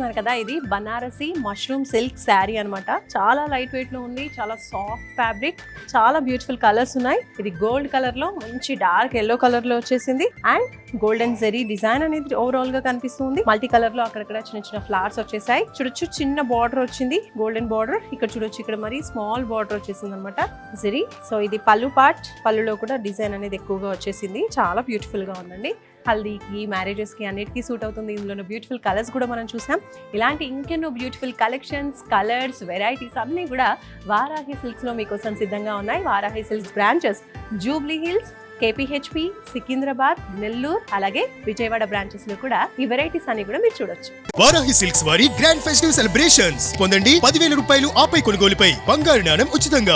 చూస్తున్నారు కదా, ఇది బనారసి మష్రూమ్ సిల్క్ శారీ అన్నమాట. చాలా లైట్ వెయిట్ లో ఉంది, చాలా సాఫ్ట్ ఫ్యాబ్రిక్, చాలా బ్యూటిఫుల్ కలర్స్ ఉన్నాయి. ఇది గోల్డ్ కలర్ లో మంచి డార్క్ ఎల్లో కలర్ లో వచ్చేసింది అండ్ గోల్డెన్ జెరీ డిజైన్ అనేది ఓవరాల్ గా కనిపిస్తుంది. మల్టీ కలర్ లో అక్కడక్కడ చిన్న చిన్న ఫ్లవర్స్ వచ్చేసాయి. చూడొచ్చు చిన్న బార్డర్ వచ్చింది, గోల్డెన్ బార్డర్. ఇక్కడ చూడొచ్చు, ఇక్కడ మరి స్మాల్ బార్డర్ వచ్చేసింది అనమాట జెరీ. సో ఇది పళ్ళు పార్ట్, పళ్ళులో కూడా డిజైన్ అనేది ఎక్కువగా వచ్చేసింది. చాలా బ్యూటిఫుల్ గా ఉందండి. హల్దీకి, మ్యారేజెస్ కి అన్నిటికీ సూట్ అవుతుంది. ఇందులో బ్యూటిఫుల్ కలర్స్ కూడా మనం చూసాం. ఇలాంటి ఇంకెన్నో బ్యూటిఫుల్ కలెక్షన్స్, కలర్స్, వెరైటీస్ అన్నీ కూడా వారాహి సిల్క్స్ లో మీకోసం సిద్ధంగా ఉన్నాయి. Varahi silks branches Jubilee hills, KPHP, Secunderabad, Nellore, అలాగే విజయవాడ బ్రాంచెస్ లో కూడా ఈ వెరైటీస్ అన్ని కూడా మీరు చూడొచ్చు. వారాహి సిల్క్స్ వారి గ్రాండ్ ఫెస్టివ్ సెలబ్రేషన్స్ పొందండి. 10,000 రూపాయలు ఆపై కొనుగోలుపై బంగారు నాణెం ఉచితంగా.